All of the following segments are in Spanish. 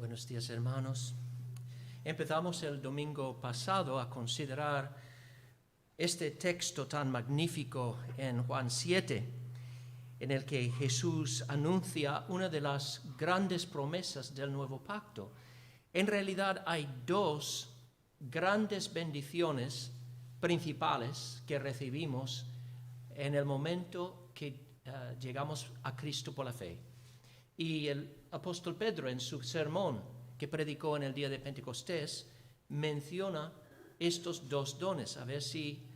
Buenos días, hermanos. Empezamos el domingo pasado a considerar este texto tan magnífico en Juan 7, en el que Jesús anuncia una de las grandes promesas del nuevo pacto. En realidad hay dos grandes bendiciones principales que recibimos en el momento que llegamos a Cristo por la fe. Y el apóstol Pedro, en su sermón que predicó en el día de Pentecostés, menciona estos dos dones. A ver si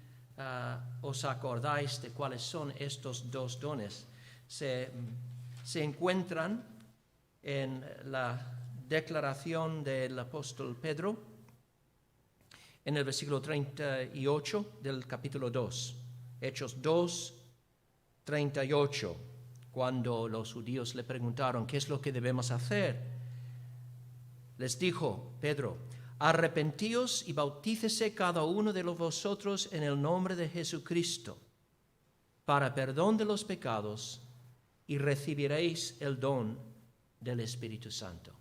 os acordáis de cuáles son estos dos dones. Se encuentran en la declaración del apóstol Pedro en el versículo 38 del capítulo 2. Hechos 2, 38. Cuando los judíos le preguntaron qué es lo que debemos hacer, les dijo Pedro: arrepentíos y bautícese cada uno de vosotros en el nombre de Jesucristo para perdón de los pecados y recibiréis el don del Espíritu Santo.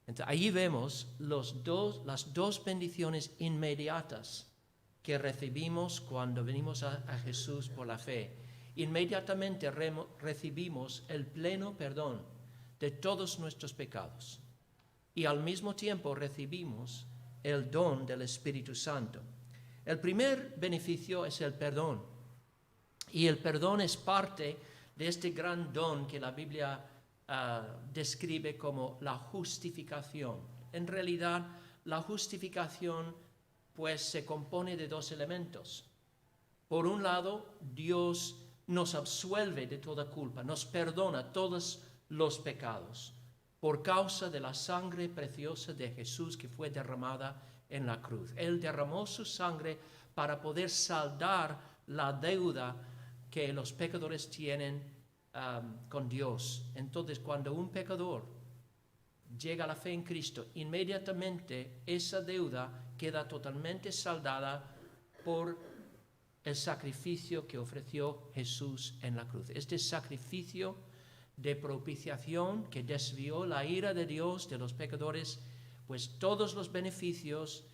Entonces, ahí vemos las dos bendiciones inmediatas que recibimos cuando venimos a Jesús por la fe. Inmediatamente recibimos el pleno perdón de todos nuestros pecados y al mismo tiempo recibimos el don del Espíritu Santo. El primer beneficio es el perdón, y el perdón es parte de este gran don que la Biblia describe como la justificación. En realidad, la justificación pues se compone de dos elementos. Por un lado, Dios nos absuelve de toda culpa, nos perdona todos los pecados por causa de la sangre preciosa de Jesús que fue derramada en la cruz. Él derramó su sangre para poder saldar la deuda que los pecadores tienen con Dios. Entonces, cuando un pecador llega a la fe en Cristo, inmediatamente esa deuda queda totalmente saldada por el sacrificio que ofreció Jesús en la cruz. Este sacrificio de propiciación que desvió la ira de Dios de los pecadores, pues todos los beneficios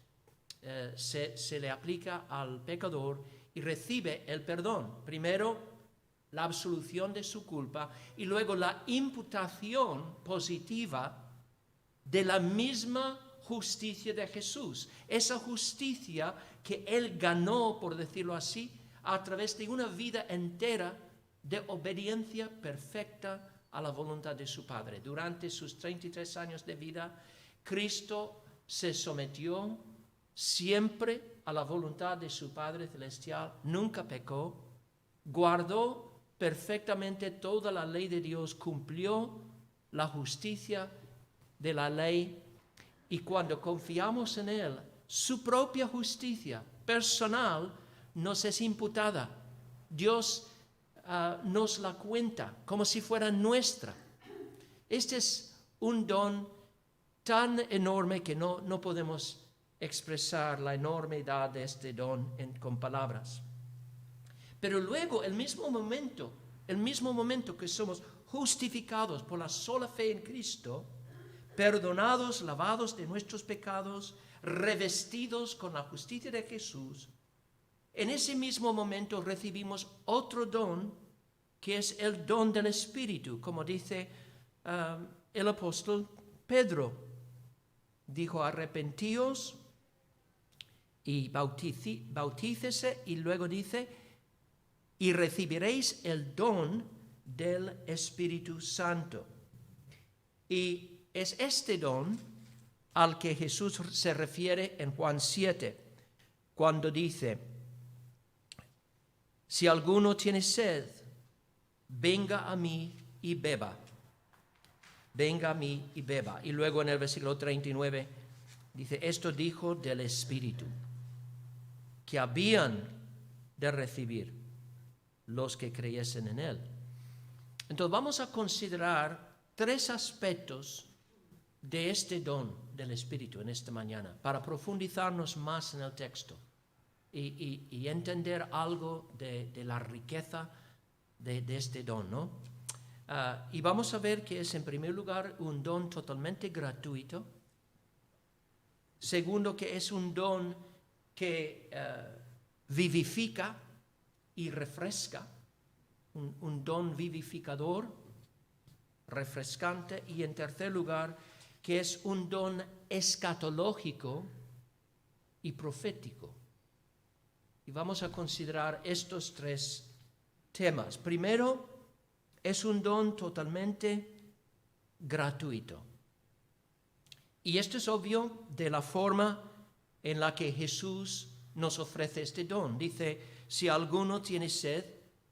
se le aplica al pecador y recibe el perdón. Primero, la absolución de su culpa y luego la imputación positiva de la misma justicia de Jesús, esa justicia que Él ganó, por decirlo así, a través de una vida entera de obediencia perfecta a la voluntad de su Padre. Durante sus 33 años de vida, Cristo se sometió siempre a la voluntad de su Padre Celestial, nunca pecó, guardó perfectamente toda la ley de Dios, cumplió la justicia de la ley. Y cuando confiamos en Él, su propia justicia personal nos es imputada. Dios nos la cuenta como si fuera nuestra. Este es un don tan enorme que no podemos expresar la enormidad de este don con palabras. Pero luego, el mismo momento que somos justificados por la sola fe en Cristo, perdonados, lavados de nuestros pecados, revestidos con la justicia de Jesús, en ese mismo momento recibimos otro don, que es el don del Espíritu, como dice el apóstol Pedro. Dijo: arrepentíos y bautícese, y luego dice: y recibiréis el don del Espíritu Santo. Y es este don al que Jesús se refiere en Juan 7, cuando dice: si alguno tiene sed, venga a mí y beba. Venga a mí y beba. Y luego en el versículo 39 dice: esto dijo del Espíritu, que habían de recibir los que creyesen en Él. Entonces vamos a considerar tres aspectos de este don del Espíritu en esta mañana, para profundizarnos más en el texto y entender algo de la riqueza de este don, ¿no? Y vamos a ver que es en primer lugar un don totalmente gratuito. Segundo, que es un don que vivifica y refresca, un don vivificador, refrescante. Y en tercer lugar, que es un don escatológico y profético. Y vamos a considerar estos tres temas. Primero, es un don totalmente gratuito. Y esto es obvio de la forma en la que Jesús nos ofrece este don. Dice, si alguno tiene sed,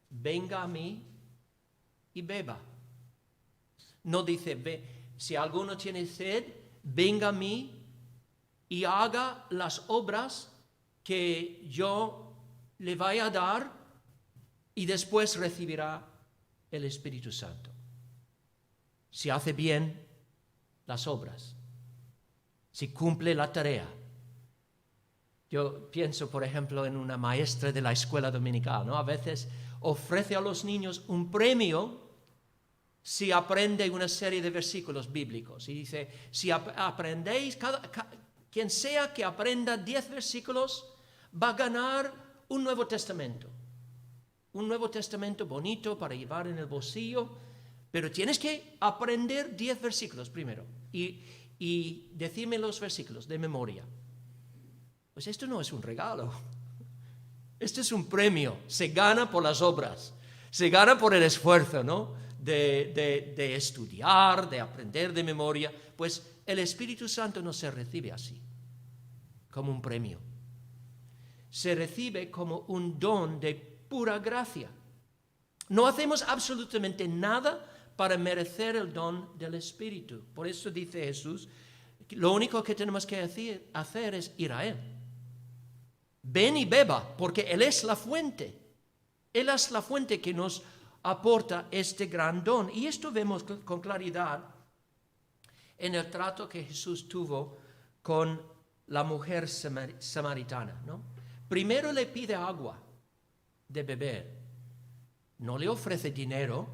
venga a mí y beba. No dice, si alguno tiene sed, venga a mí y haga las obras que yo le vaya a dar y después recibirá el Espíritu Santo. Si hace bien las obras, si cumple la tarea. Yo pienso, por ejemplo, en una maestra de la escuela dominical, ¿no? A veces ofrece a los niños un premio si aprende una serie de versículos bíblicos. Y dice, si aprendéis, quien sea que aprenda 10 versículos, va a ganar un Nuevo Testamento. Un Nuevo Testamento bonito para llevar en el bolsillo, pero tienes que aprender 10 versículos primero y decirme los versículos de memoria. Pues esto no es un regalo. Esto es un premio. Se gana por las obras. Se gana por el esfuerzo, ¿no? De estudiar, de aprender de memoria. Pues el Espíritu Santo no se recibe así, como un premio. Se recibe como un don de pura gracia. No hacemos absolutamente nada para merecer el don del Espíritu. Por eso dice Jesús, lo único que tenemos que hacer es ir a Él. Ven y beba, porque Él es la fuente. Él es la fuente que nos aporta este gran don. Y esto vemos con claridad en el trato que Jesús tuvo con la mujer samaritana, ¿no? Primero le pide agua de beber. No le ofrece dinero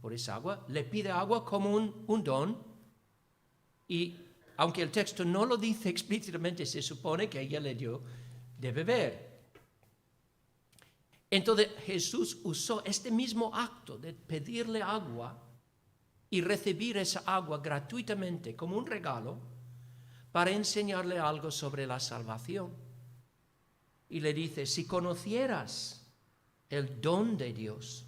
por esa agua, le pide agua como un don. Y aunque el texto no lo dice explícitamente, se supone que ella le dio de beber. Entonces Jesús usó este mismo acto de pedirle agua y recibir esa agua gratuitamente como un regalo para enseñarle algo sobre la salvación. Y le dice, si conocieras el don de Dios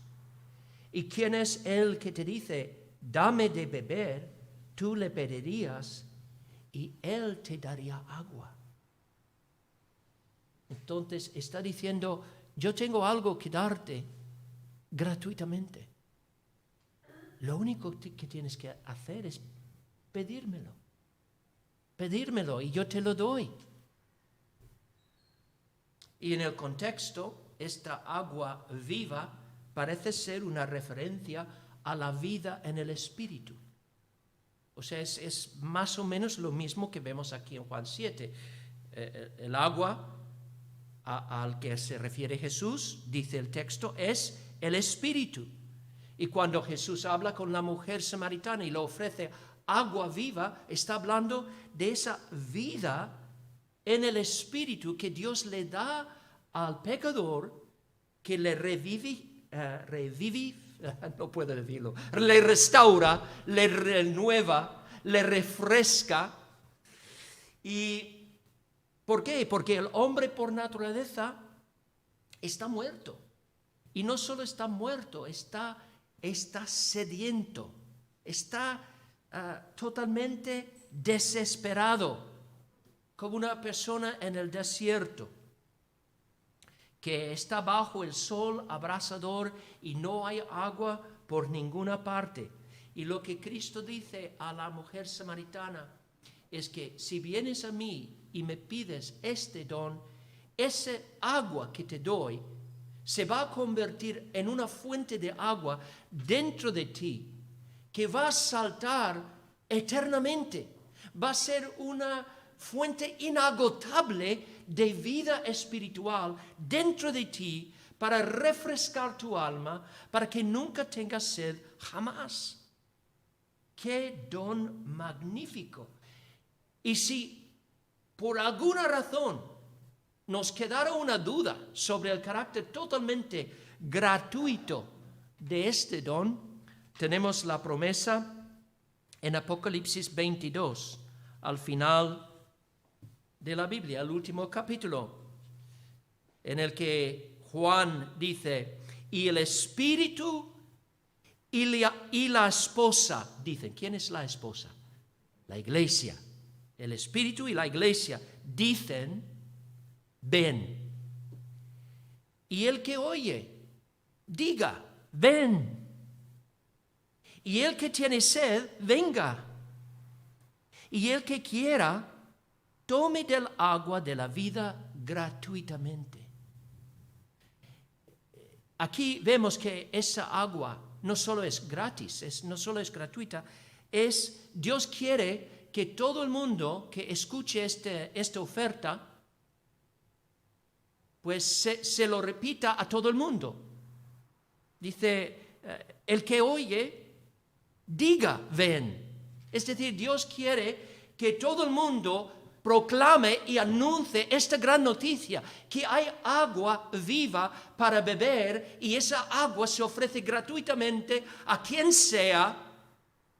y quién es el que te dice, dame de beber, tú le pedirías y Él te daría agua. Entonces está diciendo, yo tengo algo que darte gratuitamente. Lo único que tienes que hacer es pedírmelo. Pedírmelo y yo te lo doy. Y en el contexto, esta agua viva parece ser una referencia a la vida en el Espíritu. O sea, es más o menos lo mismo que vemos aquí en Juan 7. El agua al que se refiere Jesús, dice el texto, es el Espíritu. Y cuando Jesús habla con la mujer samaritana y le ofrece agua viva, está hablando de esa vida en el Espíritu que Dios le da al pecador, que le no puedo decirlo, le restaura, le renueva, le refresca. ¿Y por qué? Porque el hombre por naturaleza está muerto. Y no solo está muerto, está sediento, está totalmente desesperado, como una persona en el desierto, que está bajo el sol abrasador y no hay agua por ninguna parte. Y lo que Cristo dice a la mujer samaritana es que si vienes a mí y me pides este don, ese agua que te doy se va a convertir en una fuente de agua dentro de ti que va a saltar eternamente. Va a ser una fuente inagotable de vida espiritual dentro de ti para refrescar tu alma, para que nunca tengas sed jamás. ¡Qué don magnífico! Y si por alguna razón nos quedara una duda sobre el carácter totalmente gratuito de este don, tenemos la promesa en Apocalipsis 22, al final de la Biblia, el último capítulo, en el que Juan dice, y el Espíritu y la esposa, dicen, ¿quién es la esposa? La iglesia. El Espíritu y la iglesia dicen, ven. Y el que oye, diga, ven. Y el que tiene sed, venga. Y el que quiera, tome del agua de la vida gratuitamente. Aquí vemos que esa agua no solo es gratis, no solo es gratuita, Dios quiere que todo el mundo que escuche esta oferta, pues se lo repita a todo el mundo. Dice, el que oye, diga, ven. Es decir, Dios quiere que todo el mundo proclame y anuncie esta gran noticia, que hay agua viva para beber y esa agua se ofrece gratuitamente a quien sea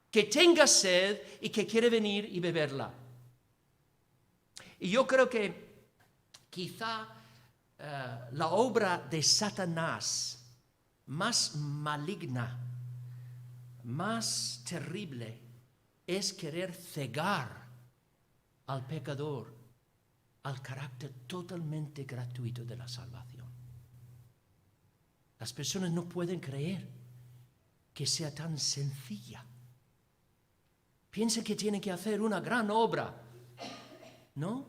que tenga sed y que quiere venir y beberla. Y yo creo que quizá la obra de Satanás más maligna, más terrible, es querer cegar al pecador al carácter totalmente gratuito de la salvación. Las personas no pueden creer que sea tan sencilla. Piensan que tienen que hacer una gran obra, ¿no?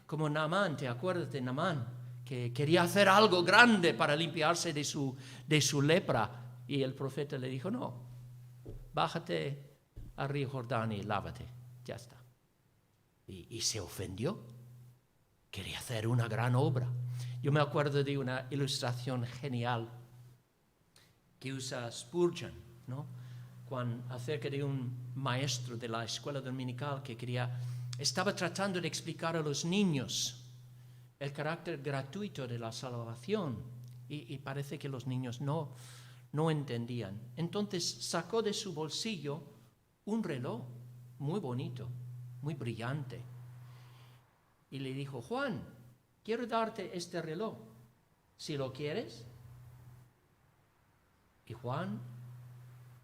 Como Naamán, ¿te acuerdas de Naamán? Que quería hacer algo grande para limpiarse de su lepra. Y el profeta le dijo, no, bájate al río Jordán y lávate, ya está. Y se ofendió. Quería hacer una gran obra. Yo me acuerdo de una ilustración genial que usa Spurgeon, ¿no? Acerca de un maestro de la escuela dominical que estaba tratando de explicar a los niños el carácter gratuito de la salvación y parece que los niños no entendían. Entonces sacó de su bolsillo un reloj muy bonito, muy brillante. Y le dijo, Juan, quiero darte este reloj, si lo quieres. Y Juan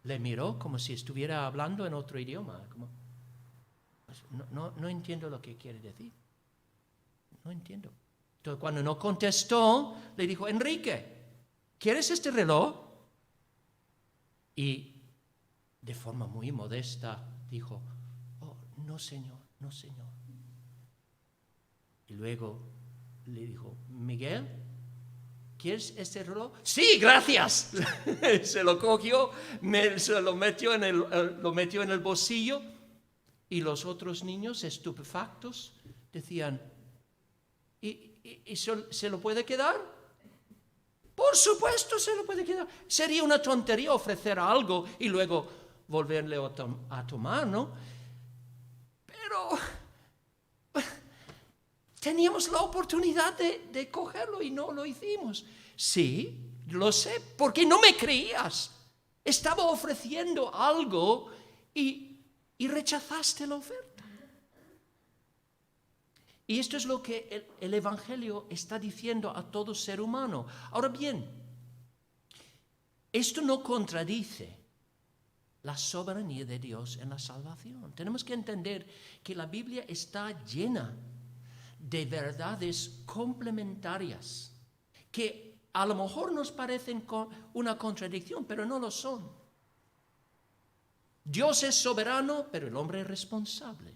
le miró como si estuviera hablando en otro idioma. Pues, no entiendo lo que quiere decir. No entiendo. Entonces, cuando no contestó, le dijo, Enrique, ¿quieres este reloj? Y de forma muy modesta dijo, oh, no señor, no señor. Y luego le dijo, Miguel, ¿quieres este reloj? Sí, gracias. Se lo cogió, lo metió en el bolsillo y los otros niños estupefactos decían, ¿y se lo puede quedar? Por supuesto se lo puede quedar. Sería una tontería ofrecer algo y luego volverle a tomar, ¿no? Pero teníamos la oportunidad de cogerlo y no lo hicimos. Sí, lo sé, porque no me creías. Estaba ofreciendo algo y rechazaste la oferta. Y esto es lo que el Evangelio está diciendo a todo ser humano. Ahora bien, esto no contradice la soberanía de Dios en la salvación. Tenemos que entender que la Biblia está llena de verdades complementarias que a lo mejor nos parecen una contradicción, pero no lo son. Dios es soberano, pero el hombre es responsable.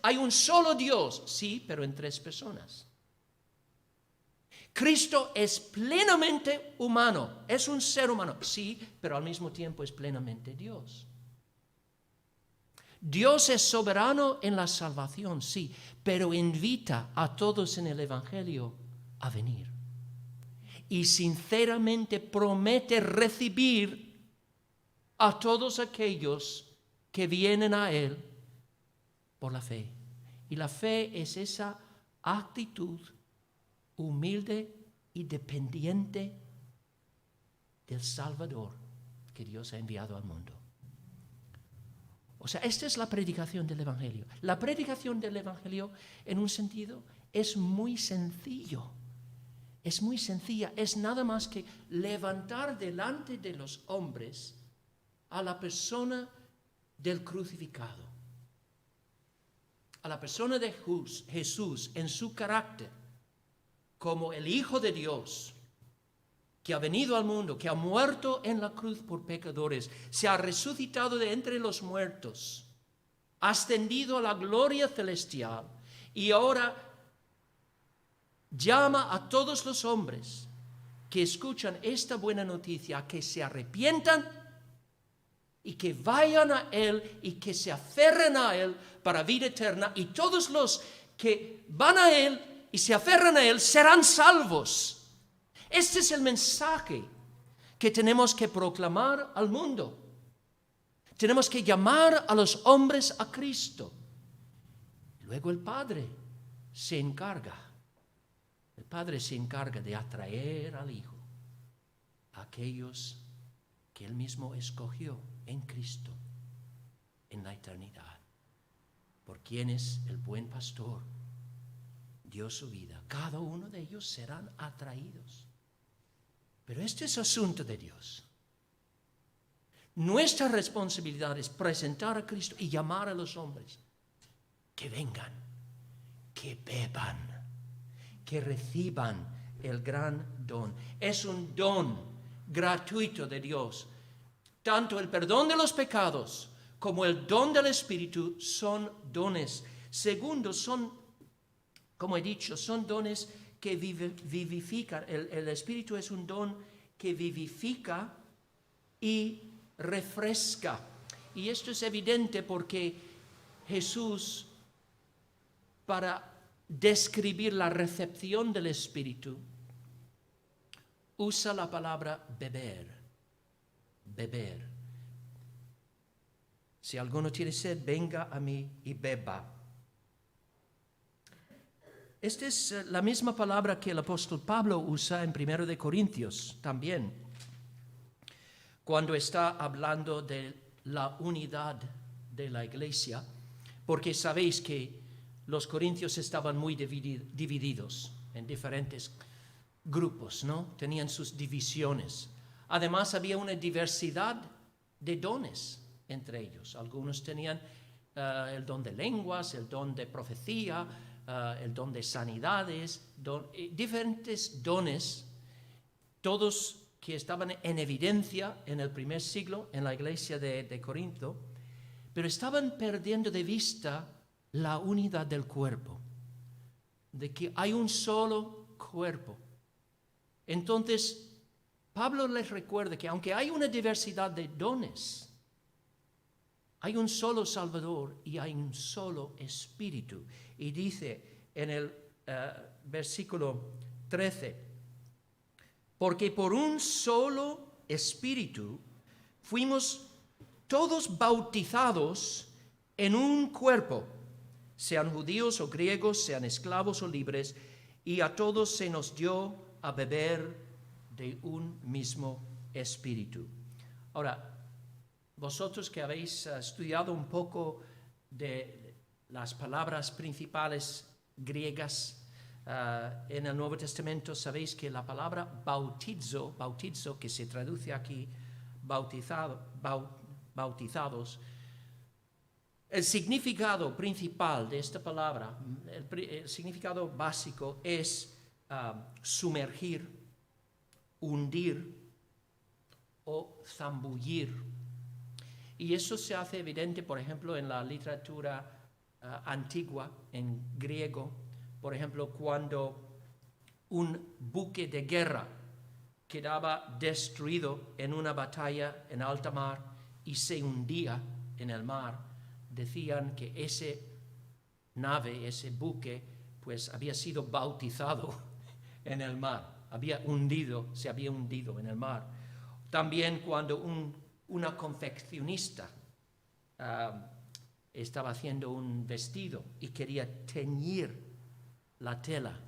Hay un solo Dios, sí, pero en 3 personas. Cristo es plenamente humano, es un ser humano, sí, pero al mismo tiempo es plenamente Dios. Dios es soberano en la salvación, sí, pero invita a todos en el Evangelio a venir. y sinceramente promete recibir a todos aquellos que vienen a Él por la fe. Y la fe es esa actitud humilde y dependiente del Salvador que Dios ha enviado al mundo. O sea, esta es la predicación del Evangelio. La predicación del Evangelio, en un sentido, es muy sencillo. Es muy sencilla. Es nada más que levantar delante de los hombres a la persona del crucificado. A la persona de Jesús en su carácter, como el Hijo de Dios, que ha venido al mundo, que ha muerto en la cruz por pecadores, se ha resucitado de entre los muertos, ha ascendido a la gloria celestial y ahora llama a todos los hombres que escuchan esta buena noticia a que se arrepientan y que vayan a Él y que se aferren a Él para vida eterna, y todos los que van a Él y se aferran a Él serán salvos. Este es el mensaje que tenemos que proclamar al mundo. Tenemos que llamar a los hombres a Cristo. Luego el Padre se encarga. El Padre se encarga de atraer al Hijo a aquellos que Él mismo escogió en Cristo en la eternidad. Por quienes el buen pastor dio su vida. Cada uno de ellos serán atraídos. Pero este es asunto de Dios. Nuestra responsabilidad es presentar a Cristo y llamar a los hombres que vengan, que beban, que reciban el gran don. Es un don gratuito de Dios. Tanto el perdón de los pecados como el don del Espíritu son dones. Segundo, son, como he dicho, son dones que vivifican. El Espíritu es un don que vivifica y refresca. Y esto es evidente porque Jesús, para describir la recepción del Espíritu, usa la palabra beber. Beber. Si alguno tiene sed, venga a mí y beba. Esta es la misma palabra que el apóstol Pablo usa en 1 de Corintios también, cuando está hablando de la unidad de la iglesia, porque sabéis que los corintios estaban muy divididos en diferentes grupos, ¿no? Tenían sus divisiones. Además, había una diversidad de dones entre ellos. Algunos tenían el don de lenguas, el don de profecía, el don de sanidades, diferentes dones, todos que estaban en evidencia en el primer siglo en la iglesia de Corinto, pero estaban perdiendo de vista la unidad del cuerpo, de que hay un solo cuerpo. Entonces, Pablo les recuerda que aunque hay una diversidad de dones, hay un solo Salvador y hay un solo Espíritu. Y dice en el versículo 13, porque por un solo Espíritu fuimos todos bautizados en un cuerpo, sean judíos o griegos, sean esclavos o libres, y a todos se nos dio a beber de un mismo Espíritu. Ahora, vosotros que habéis estudiado un poco de las palabras principales griegas en el Nuevo Testamento, sabéis que la palabra bautizo, que se traduce aquí, bautizados, el significado principal de esta palabra, el significado básico es sumergir, hundir o zambullir. Y eso se hace evidente, por ejemplo, en la literatura antigua, en griego, por ejemplo, cuando un buque de guerra quedaba destruido en una batalla en alta mar y se hundía en el mar, decían que ese nave, ese buque, pues había sido bautizado en el mar, se había hundido en el mar. También cuando una confeccionista estaba haciendo un vestido y quería teñir la tela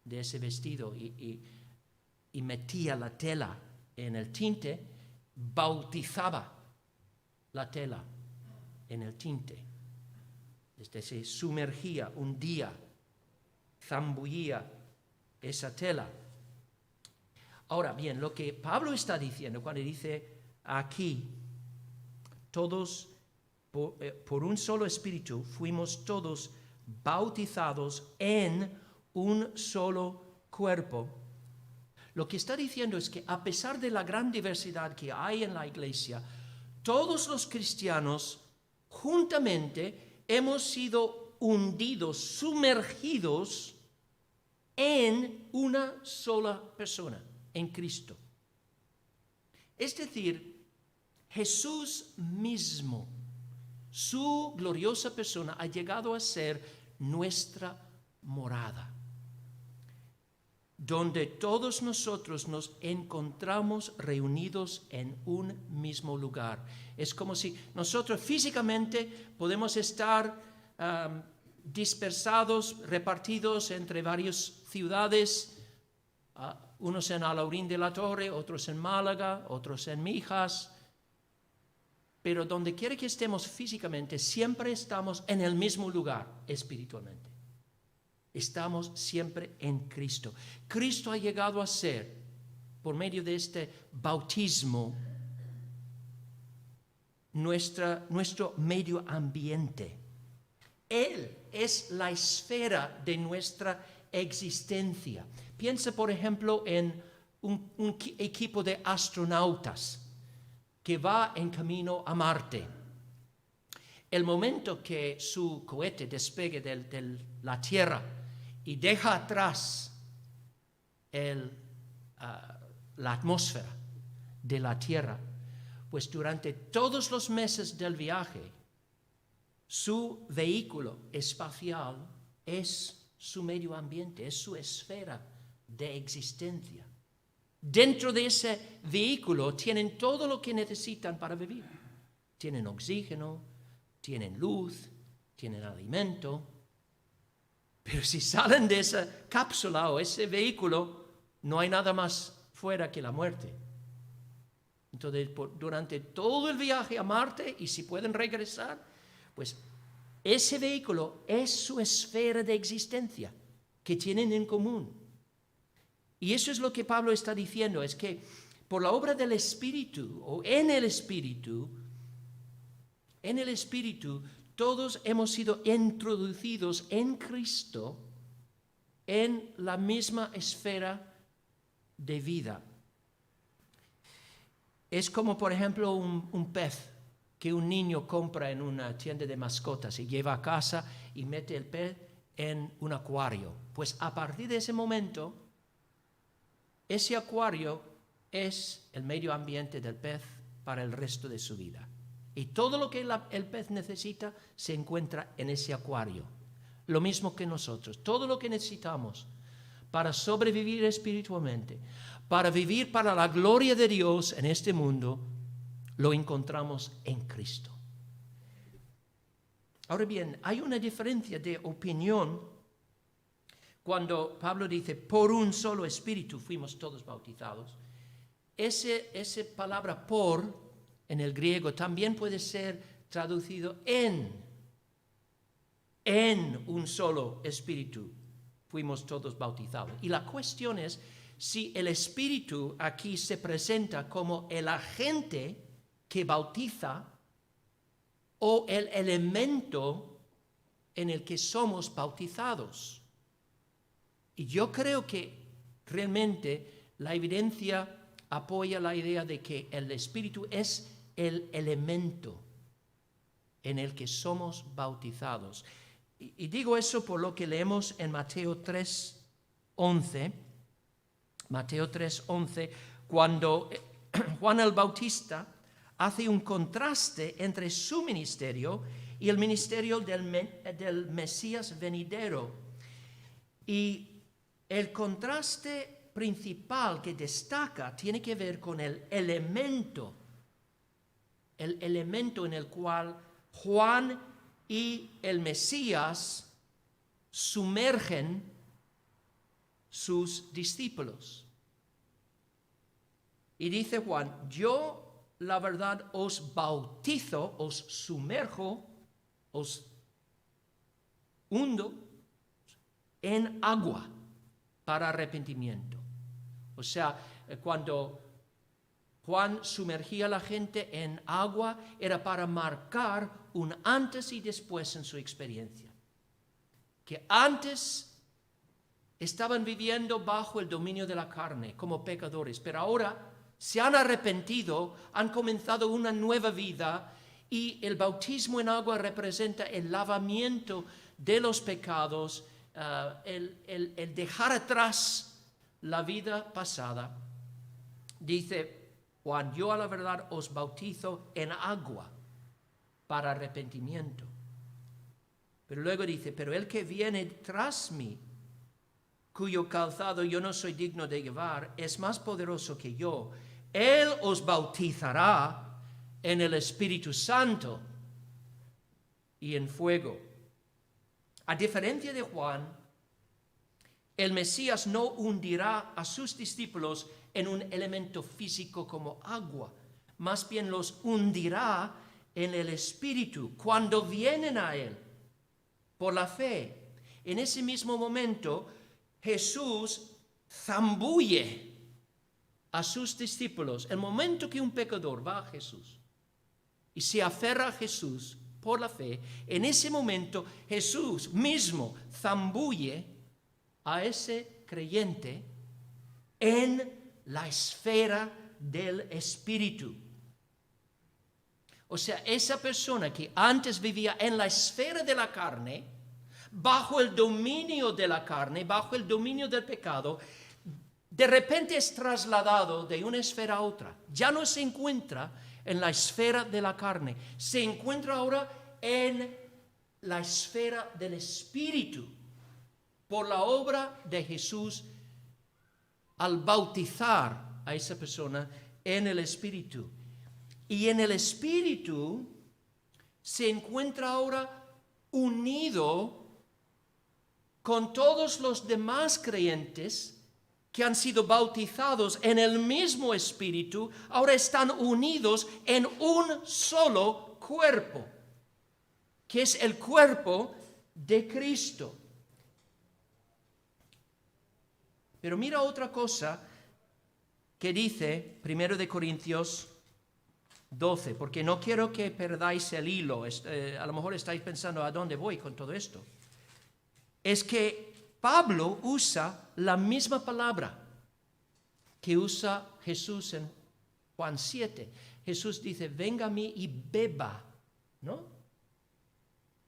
de ese vestido y metía la tela en el tinte, bautizaba la tela en el tinte. Se sumergía, hundía, zambullía esa tela. Ahora bien, lo que Pablo está diciendo cuando dice aquí, todos por un solo espíritu fuimos todos bautizados en un solo cuerpo. Lo que está diciendo es que a pesar de la gran diversidad que hay en la iglesia, todos los cristianos juntamente hemos sido hundidos, sumergidos en una sola persona, en Cristo. Es decir, Jesús mismo, su gloriosa persona, ha llegado a ser nuestra morada, donde todos nosotros nos encontramos reunidos en un mismo lugar. Es como si nosotros físicamente podemos estar dispersados, repartidos entre varias ciudades, unos en Alaurín de la Torre, otros en Málaga, otros en Mijas, pero donde quiera que estemos físicamente, siempre estamos en el mismo lugar espiritualmente. Estamos siempre en Cristo. Cristo ha llegado a ser, por medio de este bautismo, nuestro medio ambiente. Él es la esfera de nuestra existencia. Piensa, por ejemplo, en un equipo de astronautas que va en camino a Marte. El momento que su cohete despegue de la Tierra y deja atrás la atmósfera de la Tierra, pues durante todos los meses del viaje, su vehículo espacial es su medio ambiente, es su esfera de existencia. Dentro de ese vehículo tienen todo lo que necesitan para vivir. Tienen oxígeno, tienen luz, tienen alimento. Pero si salen de esa cápsula o ese vehículo, no hay nada más fuera que la muerte. Entonces, durante todo el viaje a Marte, y si pueden regresar, pues ese vehículo es su esfera de existencia que tienen en común. Y eso es lo que Pablo está diciendo, es que por la obra del Espíritu, o en el Espíritu, todos hemos sido introducidos en Cristo en la misma esfera de vida. Es como, por ejemplo, un pez que un niño compra en una tienda de mascotas y lleva a casa y mete el pez en un acuario. Pues a partir de ese momento, ese acuario es el medio ambiente del pez para el resto de su vida. Y todo lo que el pez necesita se encuentra en ese acuario. Lo mismo que nosotros. Todo lo que necesitamos para sobrevivir espiritualmente, para vivir para la gloria de Dios en este mundo, lo encontramos en Cristo. Ahora bien, hay una diferencia de opinión cuando Pablo dice, por un solo espíritu fuimos todos bautizados. Esa palabra por, en el griego, también puede ser traducido en un solo espíritu fuimos todos bautizados. Y la cuestión es si el espíritu aquí se presenta como el agente que bautiza o el elemento en el que somos bautizados. Y yo creo que realmente la evidencia apoya la idea de que el Espíritu es el elemento en el que somos bautizados. Y digo eso por lo que leemos en Mateo 3:11. Mateo 3:11, cuando Juan el Bautista hace un contraste entre su ministerio y el ministerio del Mesías venidero. Y el contraste principal que destaca tiene que ver con el elemento en el cual Juan y el Mesías sumergen sus discípulos. Y dice Juan, yo la verdad os bautizo, os sumerjo, os hundo en agua para arrepentimiento. O sea, cuando Juan sumergía a la gente en agua, era para marcar un antes y después en su experiencia. Que antes estaban viviendo bajo el dominio de la carne como pecadores, pero ahora se han arrepentido, han comenzado una nueva vida y el bautismo en agua representa el lavamiento de los pecados, el dejar atrás la vida pasada. Dice Juan, yo a la verdad os bautizo en agua para arrepentimiento. Pero luego dice, pero el que viene tras mí, cuyo calzado yo no soy digno de llevar, es más poderoso que yo. Él os bautizará en el Espíritu Santo y en fuego. A diferencia de Juan, el Mesías no hundirá a sus discípulos en un elemento físico como agua, más bien los hundirá en el Espíritu cuando vienen a Él por la fe. En ese mismo momento, Jesús zambulle a sus discípulos. El momento que un pecador va a Jesús y se aferra a Jesús por la fe, en ese momento Jesús mismo zambulle a ese creyente en la esfera del Espíritu. O sea, esa persona que antes vivía en la esfera de la carne, bajo el dominio de la carne, bajo el dominio del pecado, de repente es trasladado de una esfera a otra. Ya no se encuentra en la esfera de la carne, se encuentra ahora en la esfera del Espíritu, por la obra de Jesús al bautizar a esa persona en el Espíritu. Y en el Espíritu se encuentra ahora unido con todos los demás creyentes que han sido bautizados en el mismo Espíritu, ahora están unidos en un solo cuerpo, que es el cuerpo de Cristo. Pero mira otra cosa que dice 1 Corintios 12, porque no quiero que perdáis el hilo. A lo mejor estáis pensando, ¿a dónde voy con todo esto? Es que Pablo usa la misma palabra que usa Jesús en Juan 7. Jesús dice, venga a mí y beba, ¿no?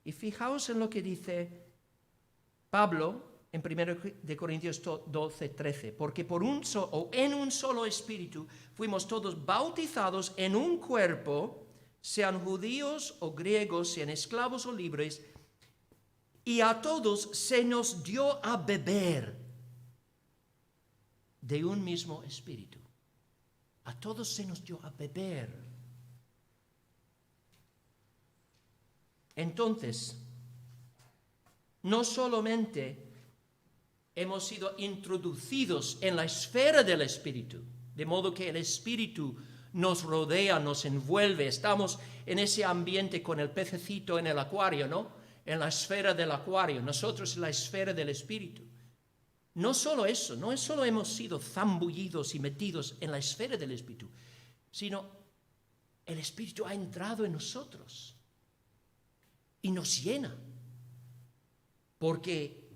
Y fijaos en lo que dice Pablo en 1 Corintios 12, 13, porque en un solo espíritu fuimos todos bautizados en un cuerpo, sean judíos o griegos, sean esclavos o libres, y a todos se nos dio a beber de un mismo espíritu. A todos se nos dio a beber. Entonces, no solamente hemos sido introducidos en la esfera del Espíritu, de modo que el Espíritu nos rodea, nos envuelve, estamos en ese ambiente con el pececito en el acuario, ¿no? En la esfera del acuario, nosotros en la esfera del Espíritu. No solo eso, no es solo hemos sido zambullidos y metidos en la esfera del Espíritu, sino el Espíritu ha entrado en nosotros y nos llena, porque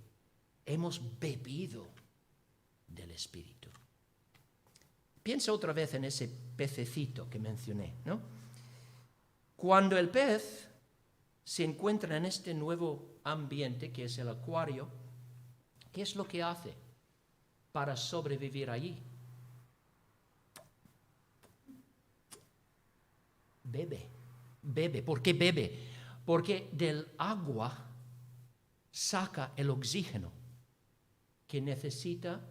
hemos bebido del Espíritu. Piensa otra vez en ese pececito que mencioné, ¿no? Cuando el pez se encuentra en este nuevo ambiente que es el acuario, ¿qué es lo que hace para sobrevivir allí? Bebe. ¿Por qué bebe? Porque del agua saca el oxígeno que necesita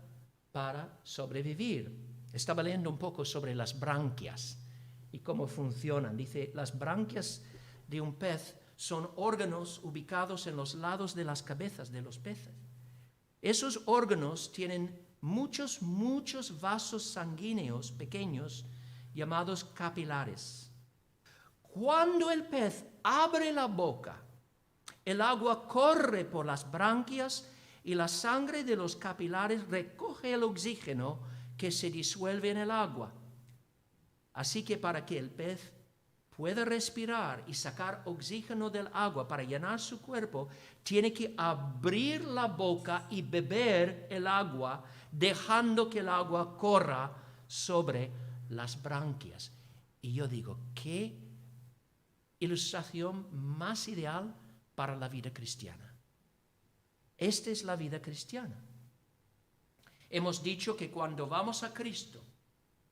para sobrevivir. Estaba leyendo un poco sobre las branquias y cómo funcionan. Dice, las branquias de un pez son órganos ubicados en los lados de las cabezas de los peces. Esos órganos tienen muchos vasos sanguíneos pequeños llamados capilares. Cuando el pez abre la boca, el agua corre por las branquias y la sangre de los capilares recoge el oxígeno que se disuelve en el agua. Así que para que el pez pueda respirar y sacar oxígeno del agua para llenar su cuerpo, tiene que abrir la boca y beber el agua, dejando que el agua corra sobre las branquias. Y yo digo, ¿qué ilustración más ideal para la vida cristiana? Esta es la vida cristiana. Hemos dicho que cuando vamos a Cristo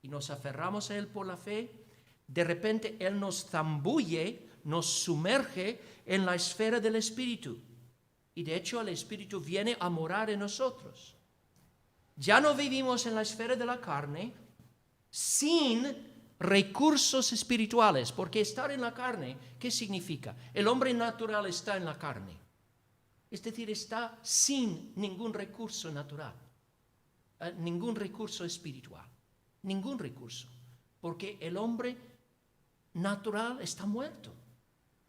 y nos aferramos a Él por la fe, de repente Él nos zambulle, nos sumerge en la esfera del Espíritu. Y de hecho el Espíritu viene a morar en nosotros. Ya no vivimos en la esfera de la carne sin recursos espirituales, porque estar en la carne, ¿qué significa? El hombre natural está en la carne. Es decir, está sin ningún recurso natural, ningún recurso espiritual, ningún recurso, porque el hombre natural está muerto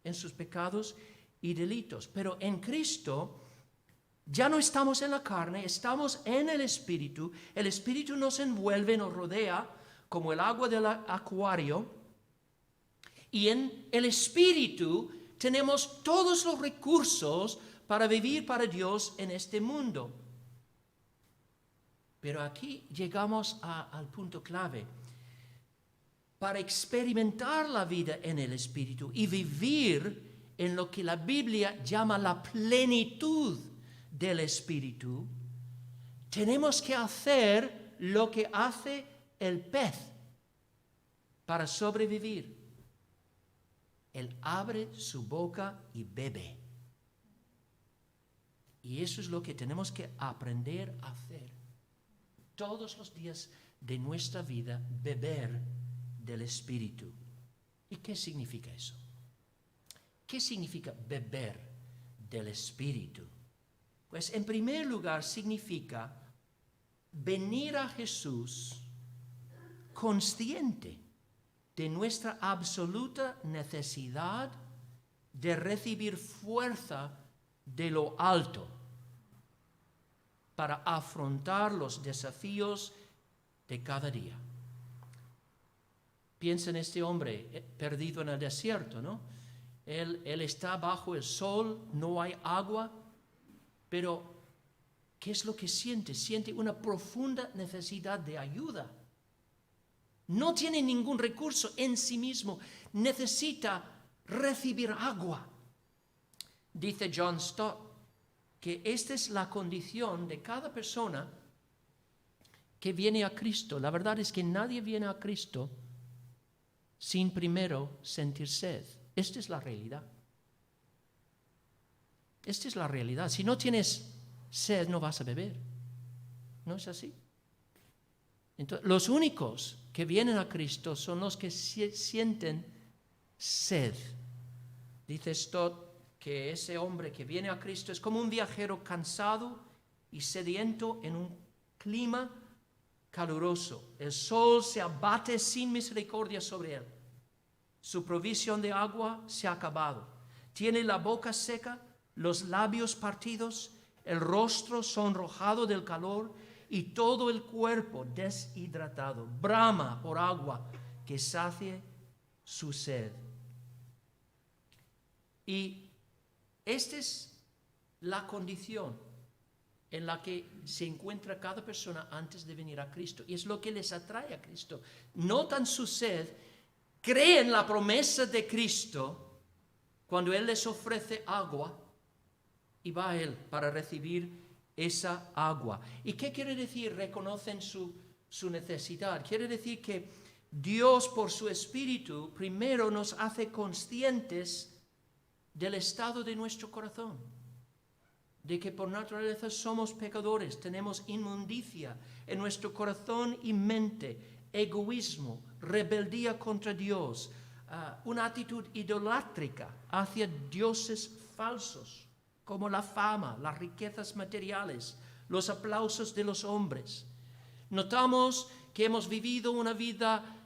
en sus pecados y delitos. Pero en Cristo ya no estamos en la carne, estamos en el Espíritu nos envuelve, nos rodea como el agua del acuario, y en el Espíritu tenemos todos los recursos para vivir para Dios en este mundo. Pero aquí llegamos al punto clave. Para experimentar la vida en el Espíritu y vivir en lo que la Biblia llama la plenitud del Espíritu, tenemos que hacer lo que hace el pez para sobrevivir. Él abre su boca y bebe. Y eso es lo que tenemos que aprender a hacer. Todos los días de nuestra vida, beber del Espíritu. ¿Y qué significa eso? ¿Qué significa beber del Espíritu? Pues en primer lugar significa venir a Jesús consciente de nuestra absoluta necesidad de recibir fuerza de lo alto para afrontar los desafíos de cada día. Piensa en este hombre perdido en el desierto, ¿no? Él está bajo el sol, no hay agua, pero ¿qué es lo que siente? Siente una profunda necesidad de ayuda. No tiene ningún recurso en sí mismo, necesita recibir agua. Dice John Stott que esta es la condición de cada persona que viene a Cristo. La verdad es que nadie viene a Cristo sin primero sentir sed. Esta es la realidad. Esta es la realidad. Si no tienes sed, no vas a beber. ¿No es así? Entonces, los únicos que vienen a Cristo son los que sienten sed. Dice Stott que ese hombre que viene a Cristo es como un viajero cansado y sediento en un clima caluroso. El sol se abate sin misericordia sobre él. Su provisión de agua se ha acabado. Tiene la boca seca, los labios partidos, el rostro sonrojado del calor y todo el cuerpo deshidratado. Brama por agua que sacie su sed. Y esta es la condición en la que se encuentra cada persona antes de venir a Cristo. Y es lo que les atrae a Cristo. Notan su sed, creen la promesa de Cristo cuando Él les ofrece agua y va a Él para recibir esa agua. ¿Y qué quiere decir? Reconocen su necesidad. Quiere decir que Dios, por su Espíritu, primero nos hace conscientes del estado de nuestro corazón. de que por naturaleza somos pecadores, tenemos inmundicia en nuestro corazón y mente, egoísmo, rebeldía contra Dios, una actitud idolátrica hacia dioses falsos, como la fama, las riquezas materiales, los aplausos de los hombres. Notamos que hemos vivido una vida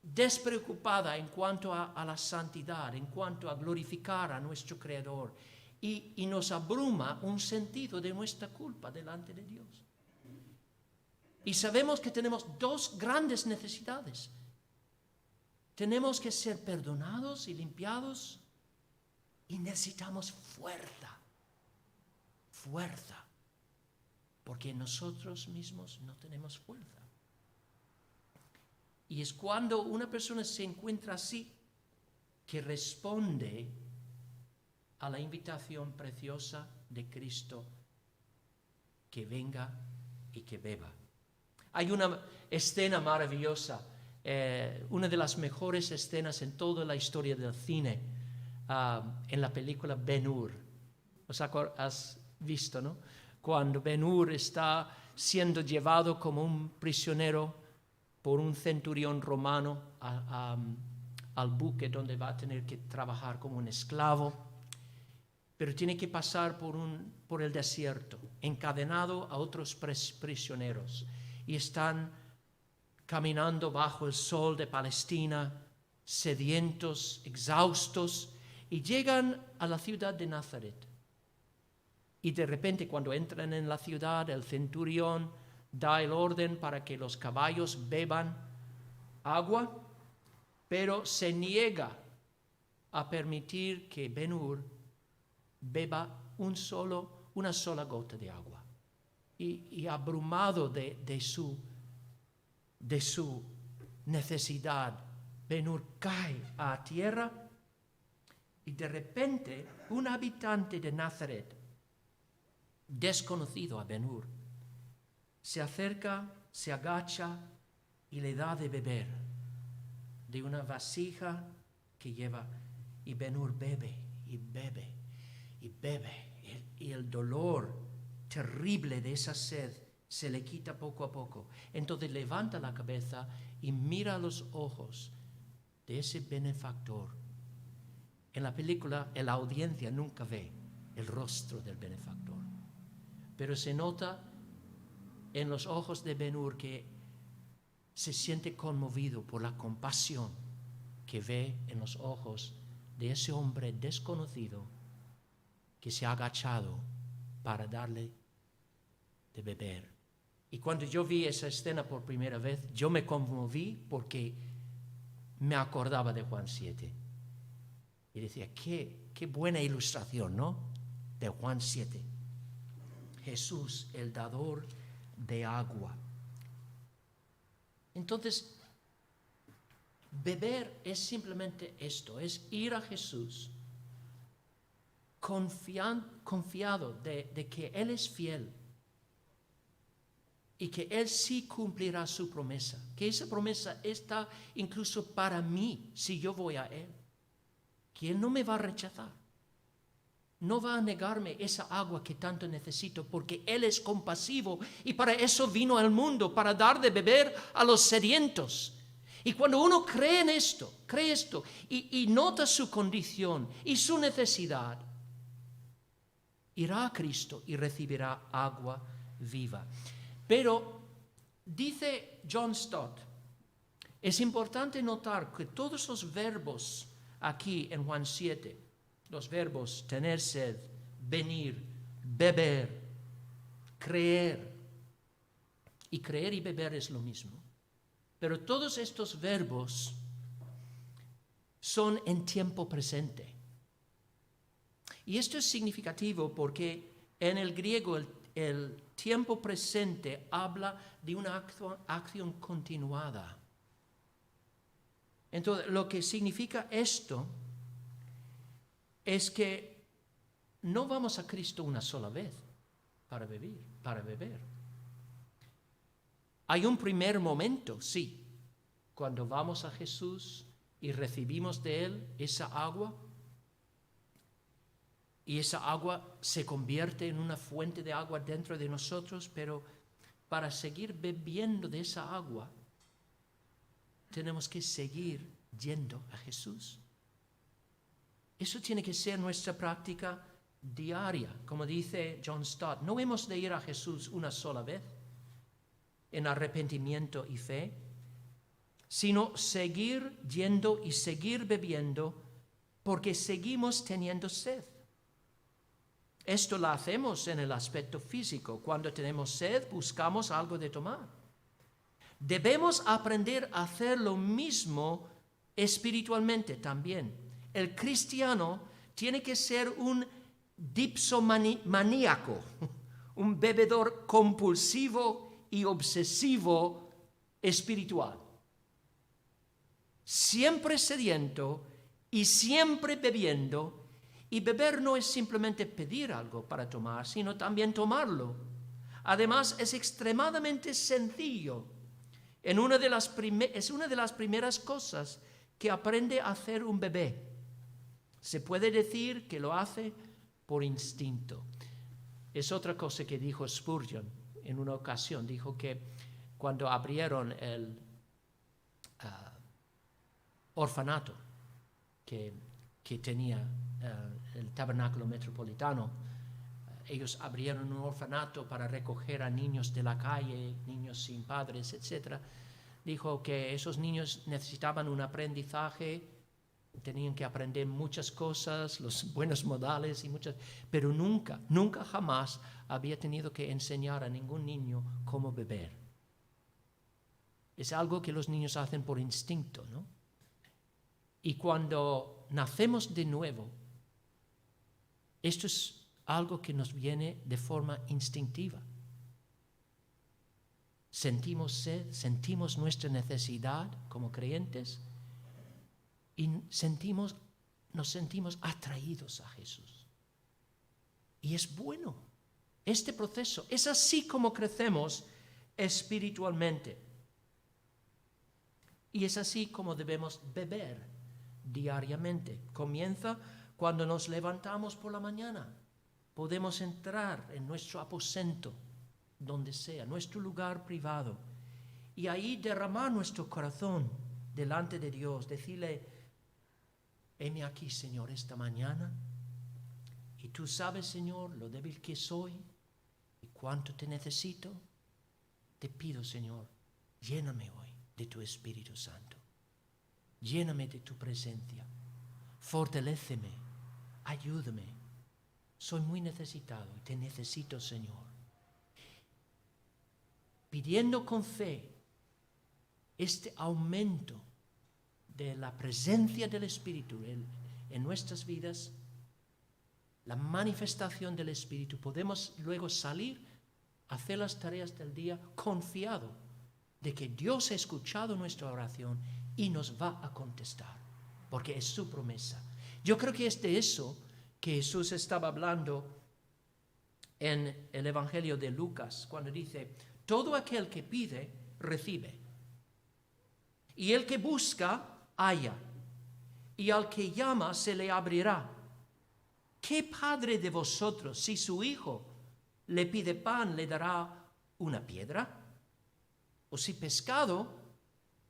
despreocupada en cuanto a la santidad, en cuanto a glorificar a nuestro Creador, y nos abruma un sentido de nuestra culpa delante de Dios. Y sabemos que tenemos dos grandes necesidades. Tenemos que ser perdonados y limpiados, y necesitamos fuerza, porque nosotros mismos no tenemos fuerza. Y es cuando una persona se encuentra así que responde a la invitación preciosa de Cristo, que venga y que beba. Hay una escena maravillosa, una de las mejores escenas en toda la historia del cine, en la película Ben-Hur. ¿Has visto, no? Cuando Ben-Hur está siendo llevado como un prisionero por un centurión romano al buque donde va a tener que trabajar como un esclavo, pero tiene que pasar por el desierto, encadenado a otros prisioneros, y están caminando bajo el sol de Palestina, sedientos, exhaustos, y llegan a la ciudad de Nazaret. Y de repente, cuando entran en la ciudad, el centurión da el orden para que los caballos beban agua, pero se niega a permitir que Ben-Hur beba una sola gota de agua. Y abrumado de su necesidad, Ben-Hur cae a tierra, y de repente un habitante de Nazaret, desconocido a Ben-Hur, se acerca, se agacha y le da de beber de una vasija que lleva, y Ben-Hur bebe y bebe y bebe, y el dolor terrible de esa sed se le quita poco a poco. Entonces levanta la cabeza y mira a los ojos de ese benefactor. En la película, la audiencia nunca ve el rostro del benefactor, pero se nota en los ojos de Ben-Hur que se siente conmovido por la compasión que ve en los ojos de ese hombre desconocido que se ha agachado para darle de beber. Y cuando yo vi esa escena por primera vez, yo me conmoví porque me acordaba de Juan 7. Y decía, qué buena ilustración, ¿no? De Juan 7. Jesús, el dador de agua. Entonces, beber es simplemente esto, es ir a Jesús confiado de que Él es fiel y que Él sí cumplirá su promesa, que esa promesa está incluso para mí si yo voy a Él, que Él no me va a rechazar, no va a negarme esa agua que tanto necesito, porque Él es compasivo y para eso vino al mundo, para dar de beber a los sedientos. Y cuando uno cree esto y nota su condición y su necesidad, irá a Cristo y recibirá agua viva. Pero dice John Stott, es importante notar que todos los verbos aquí en Juan 7, los verbos tener sed, venir, beber, creer, y creer y beber es lo mismo. Pero todos estos verbos son en tiempo presente. Y esto es significativo porque en el griego el tiempo presente habla de una acción continuada. Entonces, lo que significa esto es que no vamos a Cristo una sola vez para beber. Hay un primer momento, sí, cuando vamos a Jesús y recibimos de Él esa agua. y esa agua se convierte en una fuente de agua dentro de nosotros, pero para seguir bebiendo de esa agua, tenemos que seguir yendo a Jesús. Eso tiene que ser nuestra práctica diaria. Como dice John Stott, no hemos de ir a Jesús una sola vez en arrepentimiento y fe, sino seguir yendo y seguir bebiendo porque seguimos teniendo sed. Esto lo hacemos en el aspecto físico. Cuando tenemos sed, buscamos algo de tomar. Debemos aprender a hacer lo mismo espiritualmente también. El cristiano tiene que ser un dipsomaníaco, un bebedor compulsivo y obsesivo espiritual. Siempre sediento y siempre bebiendo. Y beber no es simplemente pedir algo para tomar, sino también tomarlo. Además, es extremadamente sencillo. Es una de las primeras cosas que aprende a hacer un bebé. Se puede decir que lo hace por instinto. Es otra cosa que dijo Spurgeon en una ocasión. Dijo que cuando abrieron el orfanato que tenía el Tabernáculo Metropolitano, ellos abrieron un orfanato para recoger a niños de la calle, niños sin padres, etc. Dijo que esos niños necesitaban un aprendizaje, tenían que aprender muchas cosas, los buenos modales y muchas, pero nunca jamás había tenido que enseñar a ningún niño cómo beber. Es algo que los niños hacen por instinto, ¿no? Y cuando nacemos de nuevo, esto es algo que nos viene de forma instintiva. Sentimos sed, sentimos nuestra necesidad como creyentes y nos sentimos atraídos a Jesús. Y es bueno este proceso. Es así como crecemos espiritualmente. Y es así como debemos beber diariamente. Comienza cuando nos levantamos por la mañana. Podemos entrar en nuestro aposento, donde sea, nuestro lugar privado, y ahí derramar nuestro corazón delante de Dios, decirle: heme aquí, Señor, esta mañana, y tú sabes, Señor, lo débil que soy y cuánto te necesito. Te pido, Señor, lléname hoy de tu Espíritu Santo. Lléname de tu presencia. Fortaléceme. Ayúdame. Soy muy necesitado y te necesito, Señor. Pidiendo con fe este aumento de la presencia del Espíritu en nuestras vidas, la manifestación del Espíritu, podemos luego salir a hacer las tareas del día confiado de que Dios ha escuchado nuestra oración y nos va a contestar, porque es su promesa. Yo creo que es de eso que Jesús estaba hablando en el Evangelio de Lucas, cuando dice: todo aquel que pide, recibe. Y el que busca, halla. Y al que llama, se le abrirá. ¿Qué padre de vosotros, si su hijo le pide pan, le dará una piedra? O si pescado,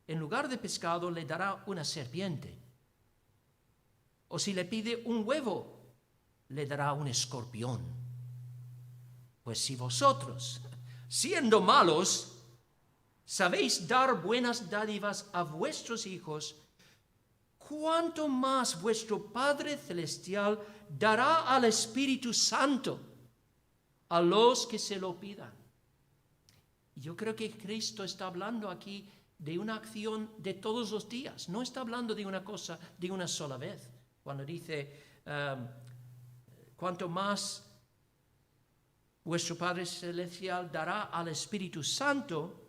en lugar de pescado, le dará una serpiente. O si le pide un huevo, le dará un escorpión. Pues si vosotros, siendo malos, sabéis dar buenas dádivas a vuestros hijos, ¿cuánto más vuestro Padre Celestial dará al Espíritu Santo a los que se lo pidan? Yo creo que Cristo está hablando aquí de una acción de todos los días. No está hablando de una cosa de una sola vez. Cuando dice, cuanto más vuestro Padre Celestial dará al Espíritu Santo,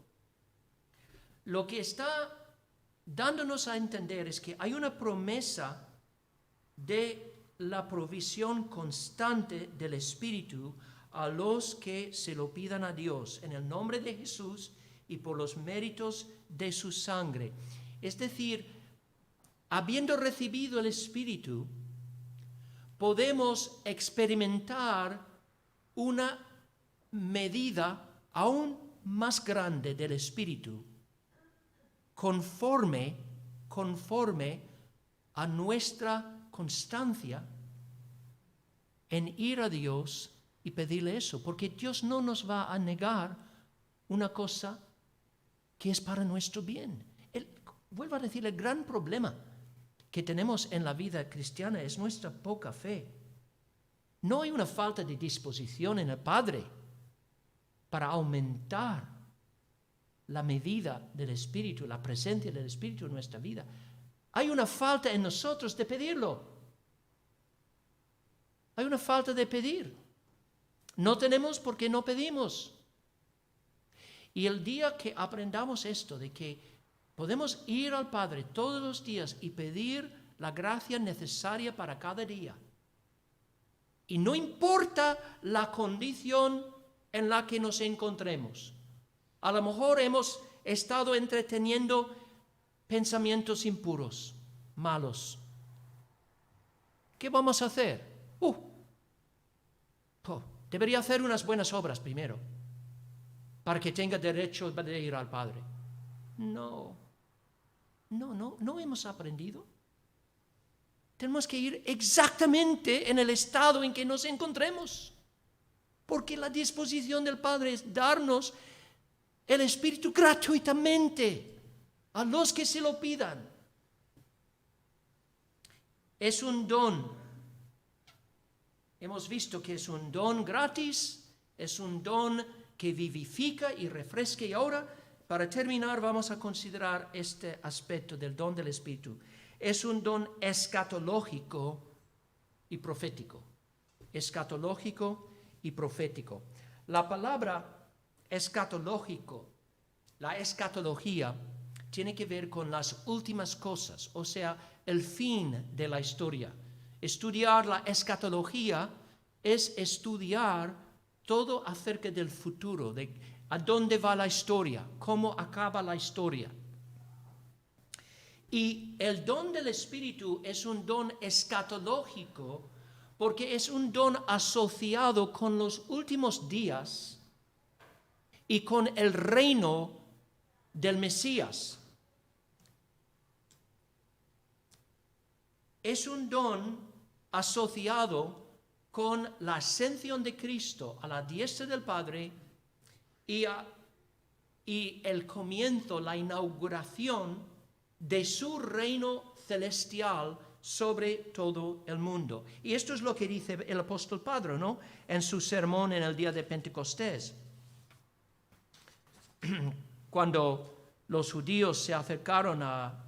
lo que está dándonos a entender es que hay una promesa de la provisión constante del Espíritu a los que se lo pidan a Dios en el nombre de Jesús y por los méritos de su sangre. Es decir, habiendo recibido el Espíritu, podemos experimentar una medida aún más grande del Espíritu conforme a nuestra constancia en ir a Dios y pedirle eso, porque Dios no nos va a negar una cosa que es para nuestro bien. Vuelvo a decir, el gran problema que tenemos en la vida cristiana es nuestra poca fe. No hay una falta de disposición en el Padre para aumentar la medida del Espíritu, la presencia del Espíritu en nuestra vida. Hay una falta en nosotros de pedirlo. Hay una falta de pedir. No tenemos porque no pedimos. Y el día que aprendamos esto, de que podemos ir al Padre todos los días y pedir la gracia necesaria para cada día, y no importa la condición en la que nos encontremos. A lo mejor hemos estado entreteniendo pensamientos impuros, malos. ¿Qué vamos a hacer? Debería hacer unas buenas obras primero, para que tenga derecho de ir al Padre. No hemos aprendido. Tenemos que ir exactamente en el estado en que nos encontremos, porque la disposición del Padre es darnos el Espíritu gratuitamente a los que se lo pidan. Es un don. Hemos visto que es un don gratis, es un don que vivifica y refresca. Y ahora, para terminar, vamos a considerar este aspecto del don del Espíritu. Es un don escatológico y profético. Escatológico y profético. La palabra escatológico, la escatología, tiene que ver con las últimas cosas, o sea, el fin de la historia. Estudiar la escatología es estudiar todo acerca del futuro, de a dónde va la historia, cómo acaba la historia. Y el don del Espíritu es un don escatológico porque es un don asociado con los últimos días y con el reino del Mesías. Es un don asociado con la ascensión de Cristo a la diestra del Padre y el comienzo, la inauguración de su reino celestial sobre todo el mundo. Y esto es lo que dice el apóstol Pedro, ¿no? En su sermón en el día de Pentecostés. Cuando los judíos se acercaron a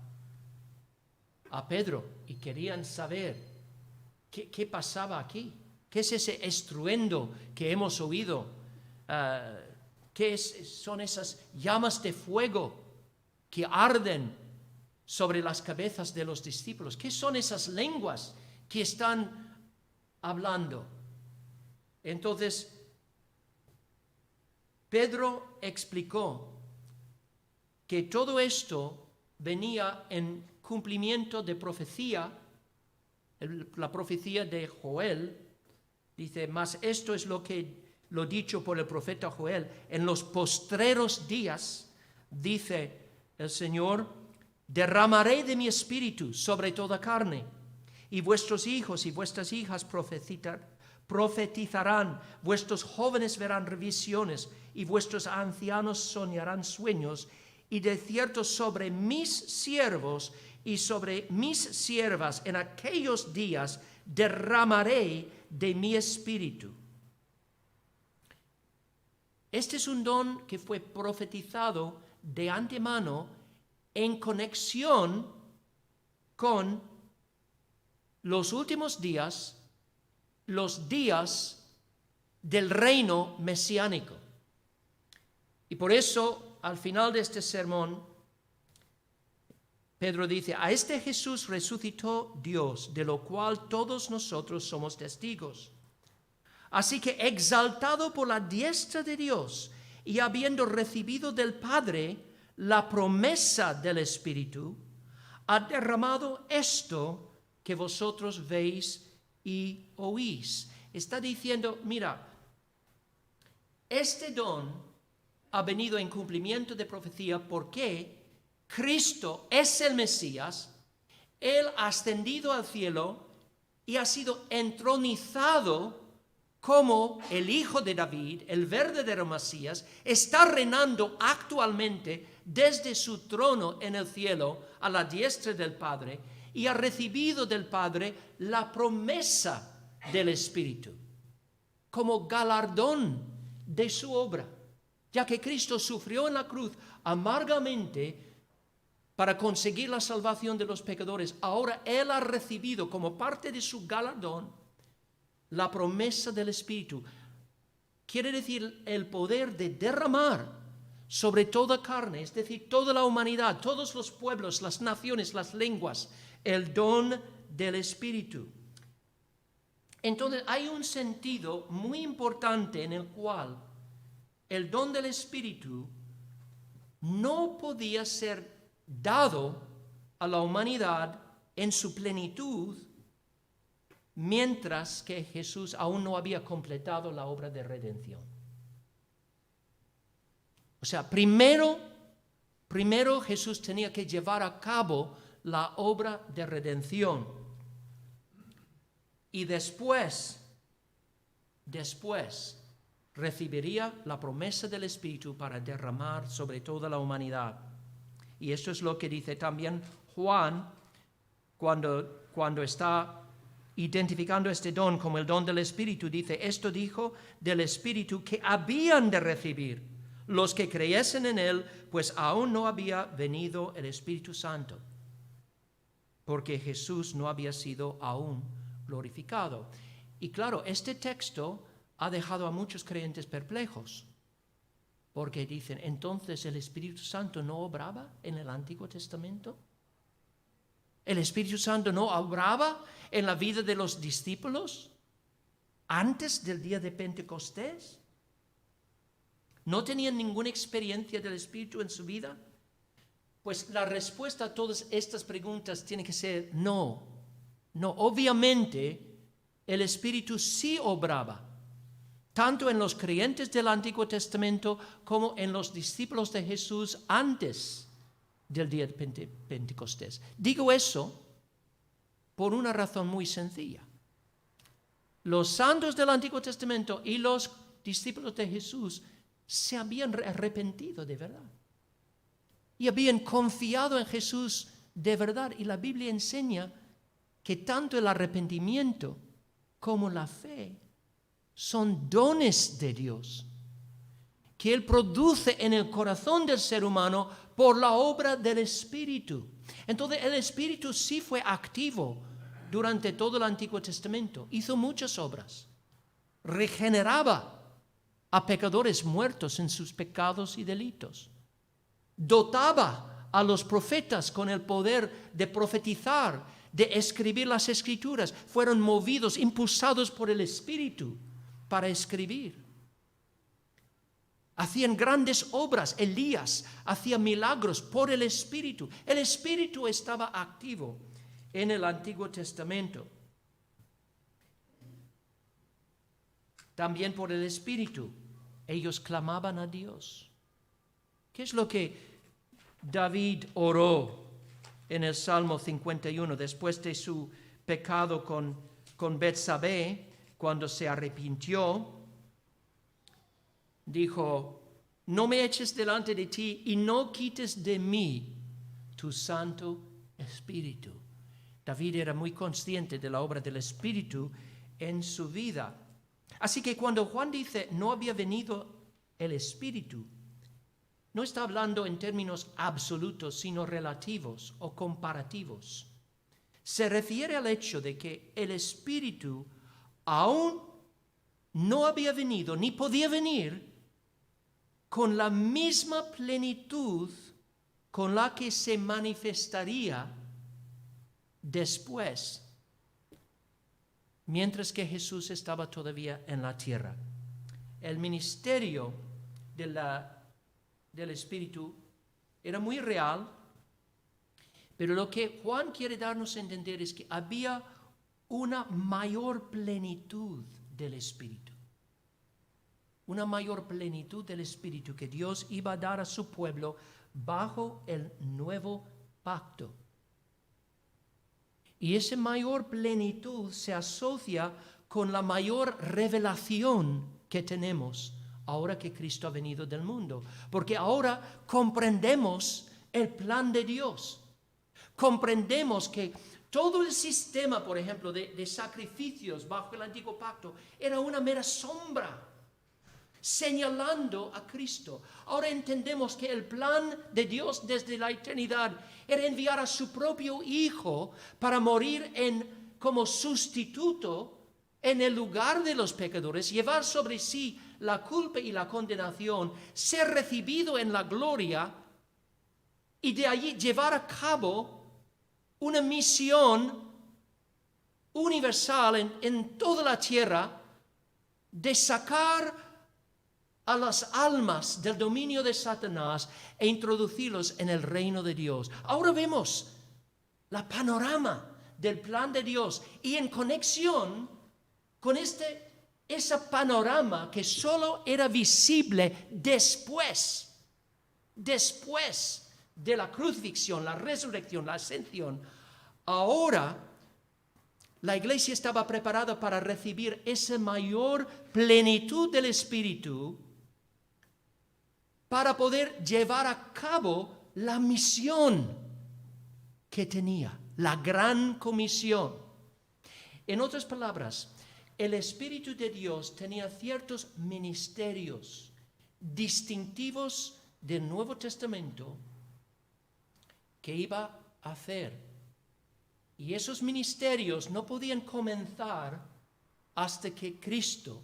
Pedro y querían saber qué pasaba aquí. ¿Qué es ese estruendo que hemos oído? ¿Qué son esas llamas de fuego que arden sobre las cabezas de los discípulos? ¿Qué son esas lenguas que están hablando? Entonces, Pedro explicó que todo esto venía en cumplimiento de profecía, la profecía de Joel. Dice, mas esto es lo dicho por el profeta Joel, en los postreros días, dice el Señor, derramaré de mi espíritu sobre toda carne, y vuestros hijos y vuestras hijas profetizarán, vuestros jóvenes verán visiones, y vuestros ancianos soñarán sueños, y de cierto sobre mis siervos y sobre mis siervas en aquellos días derramaré de mi espíritu. Este es un don que fue profetizado de antemano en conexión con los últimos días, los días del reino mesiánico. Y por eso, al final de este sermón, Pedro dice, a este Jesús resucitó Dios, de lo cual todos nosotros somos testigos. Así que exaltado por la diestra de Dios y habiendo recibido del Padre la promesa del Espíritu, ha derramado esto que vosotros veis y oís. Está diciendo, mira, este don ha venido en cumplimiento de profecía porque Cristo es el Mesías, Él ha ascendido al cielo y ha sido entronizado como el Hijo de David, el verdadero Mesías, está reinando actualmente desde su trono en el cielo a la diestra del Padre y ha recibido del Padre la promesa del Espíritu como galardón de su obra, ya que Cristo sufrió en la cruz amargamente para conseguir la salvación de los pecadores. Ahora Él ha recibido como parte de su galardón la promesa del Espíritu. Quiere decir el poder de derramar sobre toda carne, es decir, toda la humanidad, todos los pueblos, las naciones, las lenguas, el don del Espíritu. Entonces hay un sentido muy importante en el cual el don del Espíritu no podía ser dado a la humanidad en su plenitud mientras que Jesús aún no había completado la obra de redención. O sea, primero Jesús tenía que llevar a cabo la obra de redención y después recibiría la promesa del Espíritu para derramar sobre toda la humanidad. Y esto es lo que dice también Juan cuando está identificando este don como el don del Espíritu. Dice, esto dijo del Espíritu que habían de recibir los que creyesen en Él, pues aún no había venido el Espíritu Santo, porque Jesús no había sido aún glorificado. Y claro, este texto ha dejado a muchos creyentes perplejos, porque dicen, entonces el Espíritu Santo no obraba en el Antiguo Testamento. ¿El Espíritu Santo no obraba en la vida de los discípulos antes del día de Pentecostés? ¿No tenían ninguna experiencia del Espíritu en su vida? Pues la respuesta a todas estas preguntas tiene que ser no. No, obviamente el Espíritu sí obraba, tanto en los creyentes del Antiguo Testamento como en los discípulos de Jesús antes del día de Pentecostés. Digo eso por una razón muy sencilla. Los santos del Antiguo Testamento y los discípulos de Jesús se habían arrepentido de verdad y habían confiado en Jesús de verdad. Y la Biblia enseña que tanto el arrepentimiento como la fe son dones de Dios, que Él produce en el corazón del ser humano por la obra del Espíritu. Entonces el Espíritu sí fue activo durante todo el Antiguo Testamento. Hizo muchas obras. Regeneraba a pecadores muertos en sus pecados y delitos. Dotaba a los profetas con el poder de profetizar, de escribir las Escrituras. Fueron movidos, impulsados por el Espíritu para escribir. Hacían grandes obras. Elías hacía milagros por el Espíritu. El Espíritu estaba activo en el Antiguo Testamento. También por el Espíritu ellos clamaban a Dios. ¿Qué es lo que David oró en el Salmo 51 después de su pecado con Betsabé? Cuando se arrepintió, dijo, no me eches delante de ti y no quites de mí tu Santo Espíritu. David era muy consciente de la obra del Espíritu en su vida. Así que cuando Juan dice, no había venido el Espíritu, no está hablando en términos absolutos, sino relativos o comparativos. Se refiere al hecho de que el Espíritu aún no había venido ni podía venir con la misma plenitud con la que se manifestaría después, mientras que Jesús estaba todavía en la tierra. El ministerio del Espíritu era muy real, pero lo que Juan quiere darnos a entender es que había una mayor plenitud del Espíritu. Una mayor plenitud del Espíritu que Dios iba a dar a su pueblo bajo el nuevo pacto. Y esa mayor plenitud se asocia con la mayor revelación que tenemos ahora que Cristo ha venido del mundo. Porque ahora comprendemos el plan de Dios. Comprendemos que todo el sistema, por ejemplo, de sacrificios bajo el antiguo pacto era una mera sombra, señalando a Cristo. Ahora entendemos que el plan de Dios desde la eternidad era enviar a su propio Hijo para morir como sustituto en el lugar de los pecadores, llevar sobre sí la culpa y la condenación, ser recibido en la gloria y de allí llevar a cabo una misión universal en toda la tierra de sacar a las almas del dominio de Satanás e introducirlos en el reino de Dios. Ahora vemos la panorama del plan de Dios y en conexión con ese panorama que solo era visible después de la crucifixión, la resurrección, la ascensión. Ahora la iglesia estaba preparada para recibir esa mayor plenitud del Espíritu para poder llevar a cabo la misión que tenía, la gran comisión. En otras palabras, el Espíritu de Dios tenía ciertos ministerios distintivos del Nuevo Testamento que iba a hacer. Y esos ministerios no podían comenzar hasta que Cristo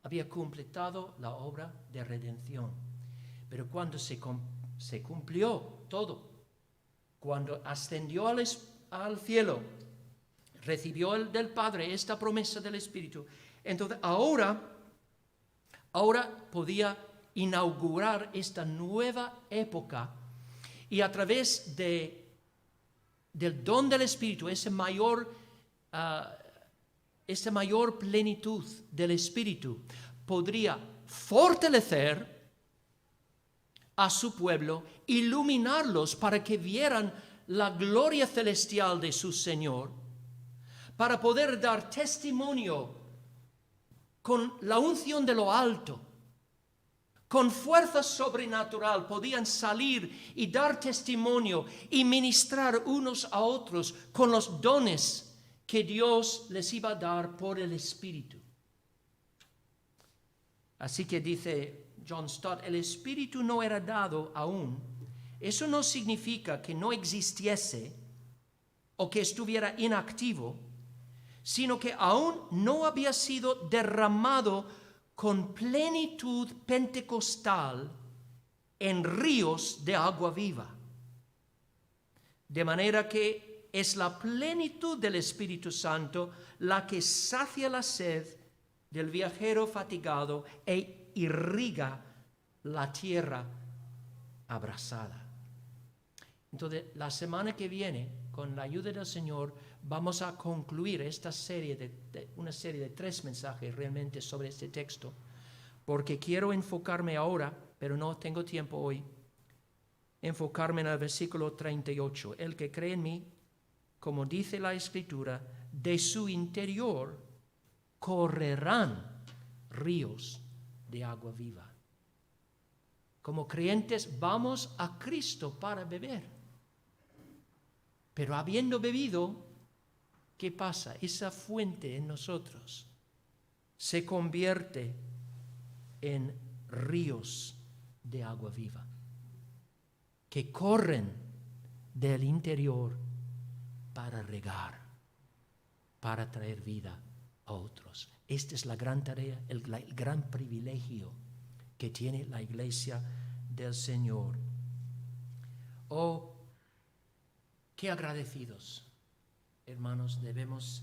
había completado la obra de redención. Pero cuando se cumplió todo, cuando ascendió al cielo, recibió del Padre esta promesa del Espíritu, entonces ahora podía inaugurar esta nueva época y a través del don del Espíritu, esa mayor plenitud del Espíritu, podría fortalecer a su pueblo, iluminarlos para que vieran la gloria celestial de su Señor, para poder dar testimonio con la unción de lo alto. Con fuerza sobrenatural podían salir y dar testimonio y ministrar unos a otros con los dones que Dios les iba a dar por el Espíritu. Así que dice John Stott, el Espíritu no era dado aún. Eso no significa que no existiese o que estuviera inactivo, sino que aún no había sido derramado con plenitud pentecostal en ríos de agua viva. De manera que es la plenitud del Espíritu Santo la que sacia la sed del viajero fatigado e irriga la tierra abrasada. Entonces, la semana que viene, con la ayuda del Señor, vamos a concluir esta serie una serie de 3 mensajes realmente sobre este texto, porque quiero enfocarme ahora, pero no tengo tiempo hoy, enfocarme en el versículo 38. El que cree en mí, como dice la Escritura, de su interior correrán ríos de agua viva. Como creyentes vamos a Cristo para beber. Pero habiendo bebido, ¿qué pasa? Esa fuente en nosotros se convierte en ríos de agua viva que corren del interior para regar, para traer vida a otros. Esta es la gran tarea, el gran privilegio que tiene la iglesia del Señor. Oh, qué agradecidos, hermanos, debemos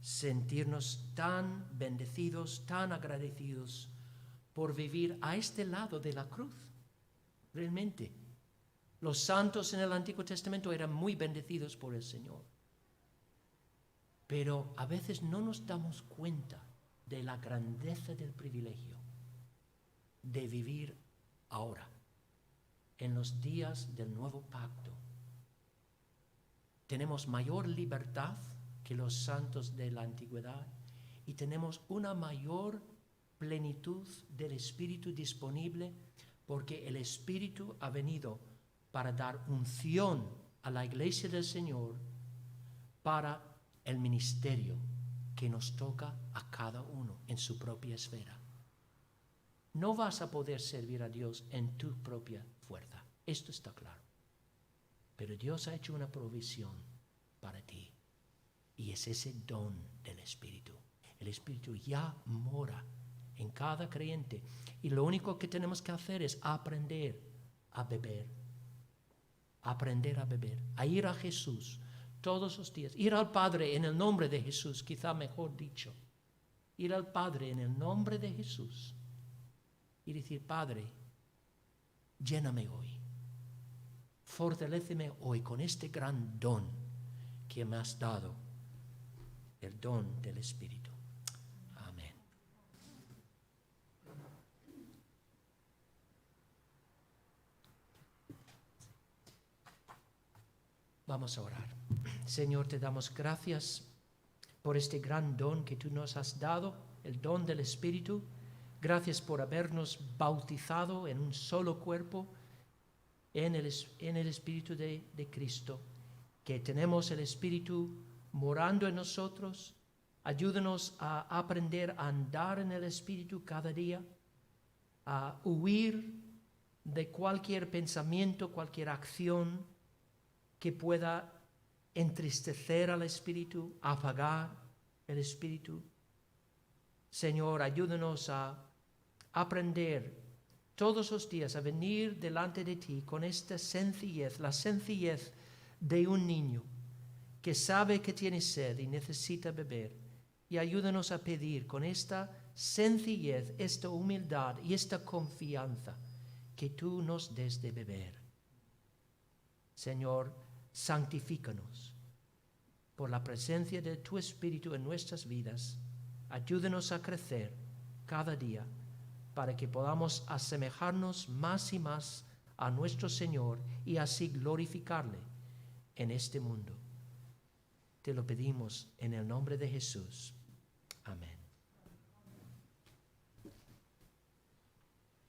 sentirnos tan bendecidos, tan agradecidos por vivir a este lado de la cruz. Realmente, los santos en el Antiguo Testamento eran muy bendecidos por el Señor. Pero a veces no nos damos cuenta de la grandeza del privilegio de vivir ahora, en los días del nuevo pacto. Tenemos mayor libertad que los santos de la antigüedad y tenemos una mayor plenitud del Espíritu disponible, porque el Espíritu ha venido para dar unción a la iglesia del Señor para el ministerio que nos toca a cada uno en su propia esfera. No vas a poder servir a Dios en tu propia fuerza, esto está claro. Pero Dios ha hecho una provisión para ti y es ese don del Espíritu. El Espíritu ya mora en cada creyente y lo único que tenemos que hacer es aprender a beber, a ir a Jesús todos los días, ir al Padre en el nombre de Jesús, quizá mejor dicho, ir al Padre en el nombre de Jesús y decir: Padre, lléname hoy, fortaléceme hoy con este gran don que me has dado, el don del Espíritu. Amén. Vamos a orar. Señor, te damos gracias por este gran don que tú nos has dado, el don del Espíritu. Gracias por habernos bautizado en un solo cuerpo, en el Espíritu de Cristo, que tenemos el Espíritu morando en nosotros. Ayúdanos a aprender a andar en el Espíritu cada día, a huir de cualquier pensamiento, cualquier acción que pueda entristecer al Espíritu, apagar el Espíritu. Señor, ayúdanos a aprender todos los días a venir delante de ti con esta sencillez, la sencillez de un niño que sabe que tiene sed y necesita beber. Y ayúdanos a pedir con esta sencillez, esta humildad y esta confianza que tú nos des de beber. Señor, santifícanos por la presencia de tu Espíritu en nuestras vidas. Ayúdanos a crecer cada día para que podamos asemejarnos más y más a nuestro Señor y así glorificarle en este mundo. Te lo pedimos en el nombre de Jesús. Amén.